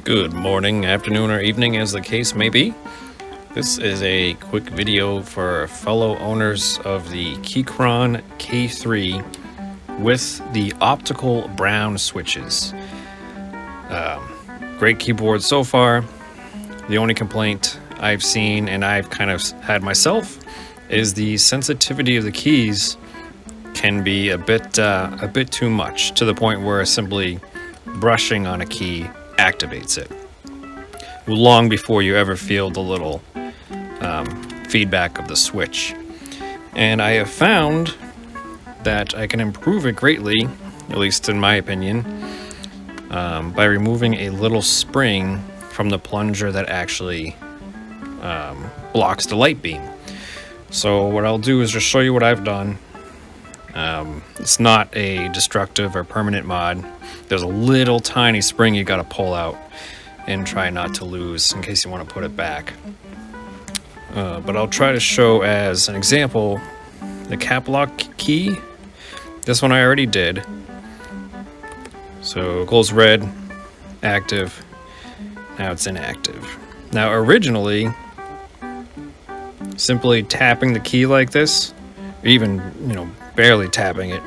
Good morning, afternoon, or evening, as the case may be. This is a quick video for fellow owners of the KeyChron K3 with the optical brown switches. Great keyboard so far. The only complaint I've seen, and I've kind of had myself, is the sensitivity of the keys can be a bit too much, to the point where simply brushing on a key activates it long before you ever feel the little feedback of the switch. And I have found that I can improve it greatly, at least in my opinion, by removing a little spring from the plunger that actually blocks the light beam. So what I'll do is just show you what I've done. It's not a destructive or permanent mod. There's a little tiny spring you gotta pull out and try not to lose in case you want to put it back. But I'll try to show as an example the cap lock key. This one I already did. So it goes red, active, now it's inactive. Now originally, simply tapping the key like this, or even, barely tapping it,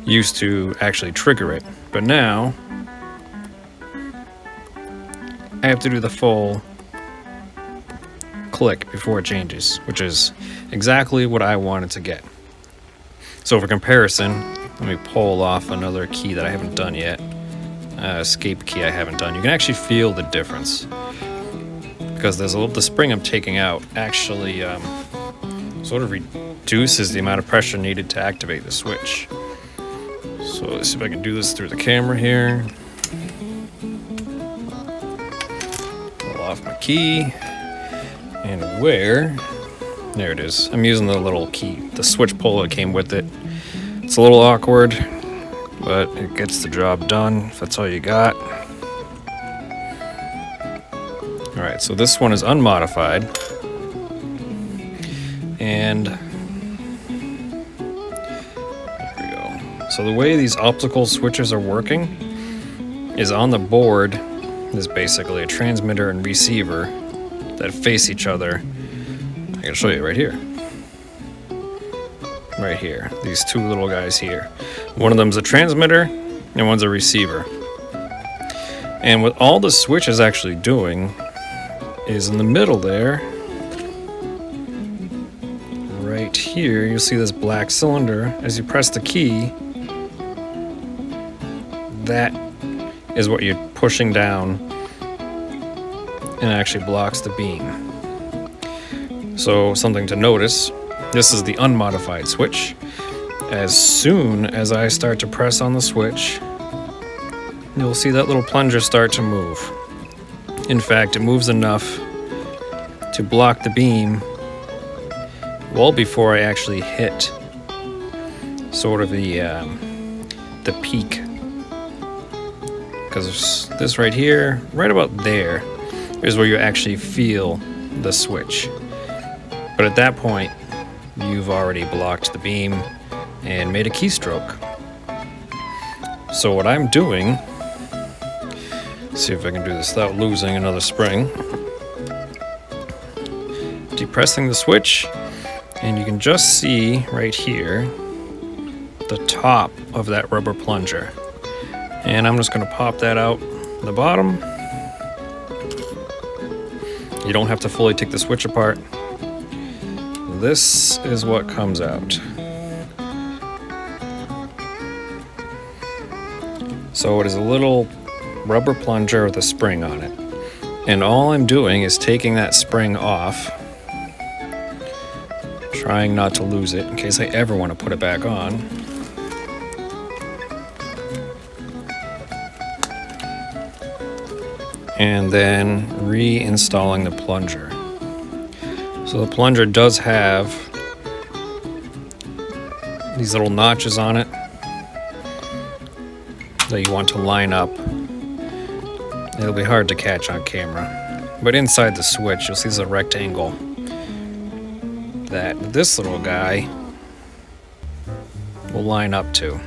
used to actually trigger it. But now, I have to do the full click before it changes, which is exactly what I wanted to get. So for comparison, let me pull off another key that I haven't done yet. Escape key I haven't done. You can actually feel the difference, because there's the spring I'm taking out actually sort of reduces the amount of pressure needed to activate the switch. So let's see if I can do this through the camera here. Pull off my key, and there it is. I'm using the little key, the switch pull that came with it. It's a little awkward, but it gets the job done if that's all you got. Alright, so this one is unmodified. And there we go. So the way these optical switches are working is on the board is basically a transmitter and receiver that face each other. I can show you right here. Right here. These two little guys here. One of them's a transmitter and one's a receiver. And what all the switch is actually doing is in the middle there, right here, you'll see this black cylinder. As you press the key, that is what you're pushing down and actually blocks the beam. So something to notice, this is the unmodified switch. As soon as I start to press on the switch, you'll see that little plunger start to move. In fact, it moves enough to block the beam well before I actually hit sort of the peak. Because this right here, right about there, is where you actually feel the switch. But at that point, you've already blocked the beam and made a keystroke. So what I'm doing, see if I can do this without losing another spring. Depressing the switch, and you can just see right here the top of that rubber plunger. And I'm just going to pop that out the bottom. You don't have to fully take the switch apart. This is what comes out. So it is a little rubber plunger with a spring on it. And all I'm doing is taking that spring off, trying not to lose it in case I ever want to put it back on. And then reinstalling the plunger. So the plunger does have these little notches on it that you want to line up. It'll be hard to catch on camera, but inside the switch you'll see there's a rectangle that this little guy will line up to.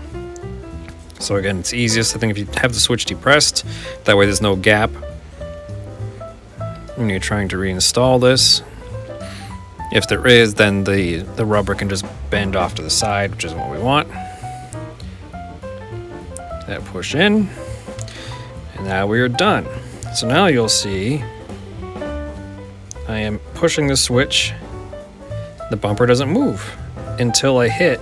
So again, it's easiest, I think, if you have the switch depressed. That way there's no gap when you're trying to reinstall this. If there is, then the rubber can just bend off to the side, which isn't what we want. That push in, and now we are done. So now you'll see I am pushing the switch. The bumper doesn't move until I hit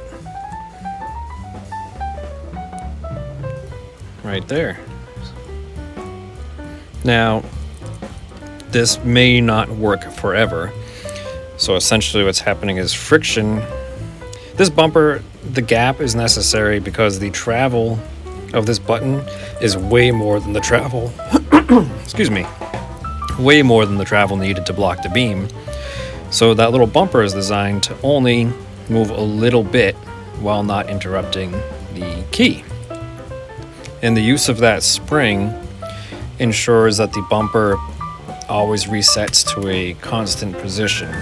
right there. Now, this may not work forever. So essentially what's happening is friction. This bumper, the gap is necessary because the travel of this button is way more than the travel, excuse me, way more than the travel needed to block the beam. So that little bumper is designed to only move a little bit while not interrupting the key. And the use of that spring ensures that the bumper always resets to a constant position,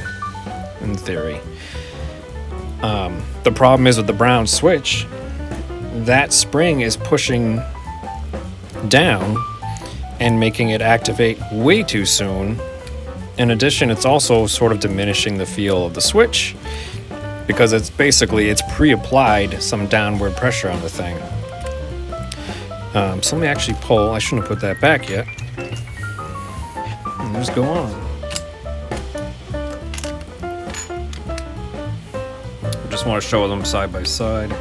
in theory. The problem is with the Brown switch, that spring is pushing down and making it activate way too soon. In addition, it's also sort of diminishing the feel of the switch because it's pre-applied some downward pressure on the thing. So let me actually pull. I shouldn't have put that back yet. And just go on. I just want to show them side by side.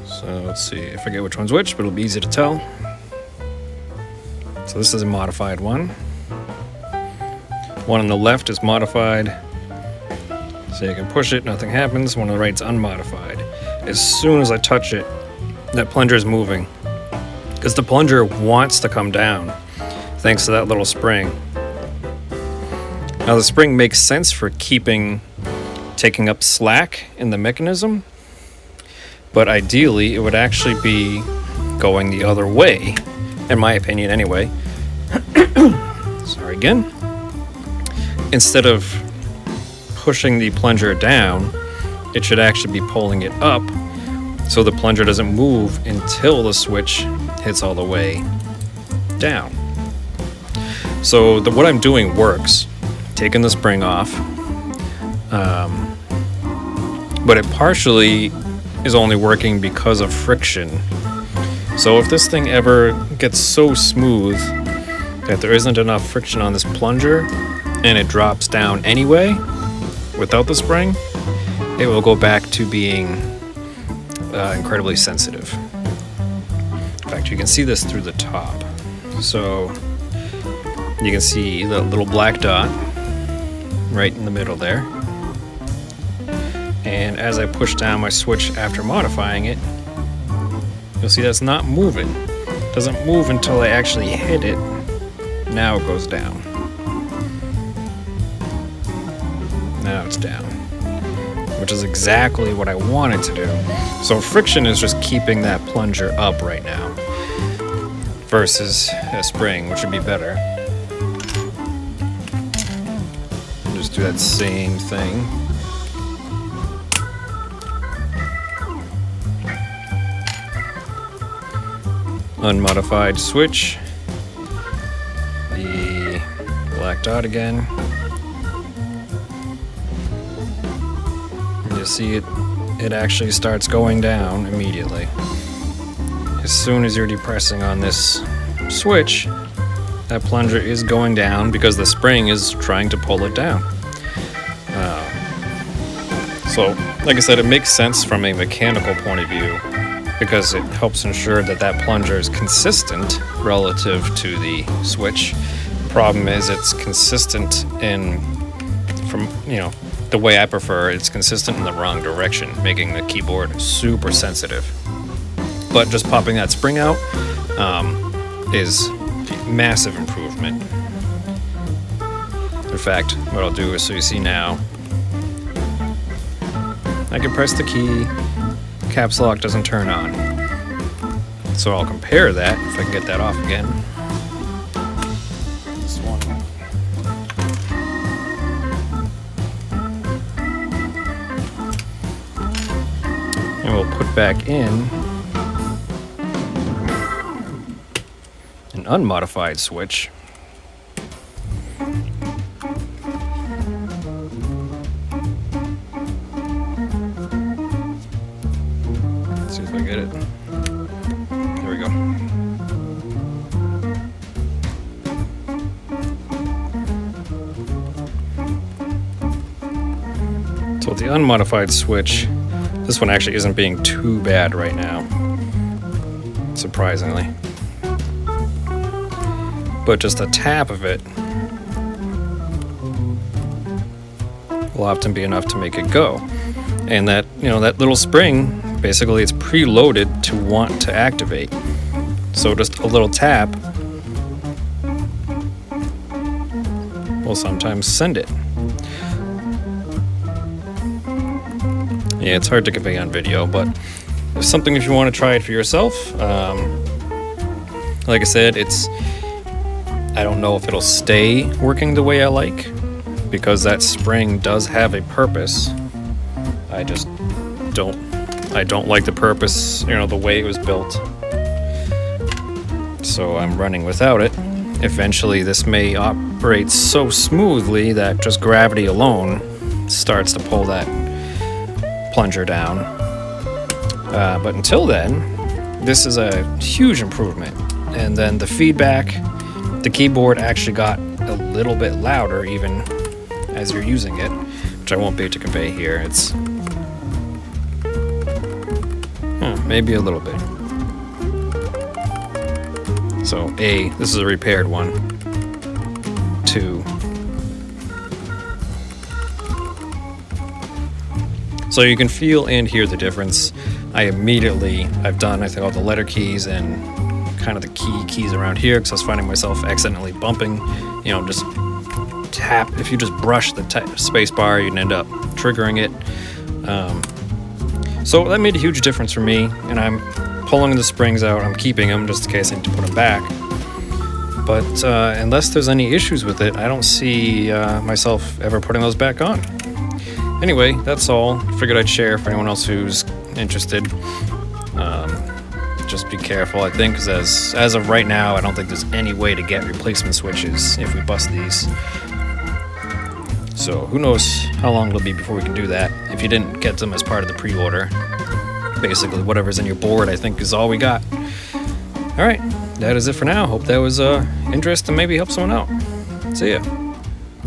So let's see, I forget which one's which, but it'll be easy to tell. So this is a modified one. One on the left is modified. So you can push it, nothing happens. One on the right's unmodified. As soon as I touch it, that plunger is moving. Because the plunger wants to come down, thanks to that little spring. Now the spring makes sense for taking up slack in the mechanism, but ideally it would actually be going the other way, in my opinion anyway. Sorry again. Instead of pushing the plunger down, it should actually be pulling it up so the plunger doesn't move until the switch hits all the way down. So what I'm doing works. Taking the spring off, but it partially is only working because of friction. So if this thing ever gets so smooth that there isn't enough friction on this plunger and it drops down anyway without the spring, it will go back to being incredibly sensitive. In fact, you can see this through the top. So you can see the little black dot right in the middle there. And as I push down my switch after modifying it, you'll see that's not moving. It doesn't move until I actually hit it. Now it goes down. Now it's down. Which is exactly what I wanted to do. So friction is just keeping that plunger up right now versus a spring, which would be better. Just do that same thing. Unmodified switch. The black dot again. And you see it actually starts going down immediately. As soon as you're depressing on this switch, that plunger is going down because the spring is trying to pull it down. So, like I said, it makes sense from a mechanical point of view because it helps ensure that that plunger is consistent relative to the switch. The problem is it's consistent the way I prefer, it's consistent in the wrong direction, making the keyboard super sensitive. But just popping that spring out is a massive improvement. In fact, what I'll do is, so you see now, I can press the key, caps lock doesn't turn on. So I'll compare that, if I can get that off again. This one. back in an unmodified switch. Let's see if I get it. There we go. So with the unmodified switch, this one actually isn't being too bad right now, surprisingly. But just a tap of it will often be enough to make it go. And that, you know, that little spring, basically it's preloaded to want to activate. So just a little tap will sometimes send it. Yeah, it's hard to convey on video, but it's something if you want to try it for yourself. Like I said, I don't know if it'll stay working the way I like, because that spring does have a purpose. I don't like the purpose, you know, the way it was built. So I'm running without it. Eventually this may operate so smoothly that just gravity alone starts to pull that plunger down. But until then, this is a huge improvement. And then the feedback, the keyboard actually got a little bit louder even as you're using it, which I won't be able to convey here. It's maybe a little bit. So this is a repaired one. 2. So you can feel and hear the difference. I've done, I think, all the letter keys and kind of the keys around here, because I was finding myself accidentally bumping, you know, just tap. If you just brush the space bar, you'd end up triggering it. So that made a huge difference for me, and I'm pulling the springs out. I'm keeping them just in case I need to put them back. But unless there's any issues with it, I don't see myself ever putting those back on. Anyway, that's all. Figured I'd share for anyone else who's interested. Just be careful, I think, because as of right now, I don't think there's any way to get replacement switches if we bust these. So who knows how long it'll be before we can do that. If you didn't get them as part of the pre-order, basically whatever's in your board, I think, is all we got. All right, that is it for now. Hope that was interest and maybe help someone out. See ya.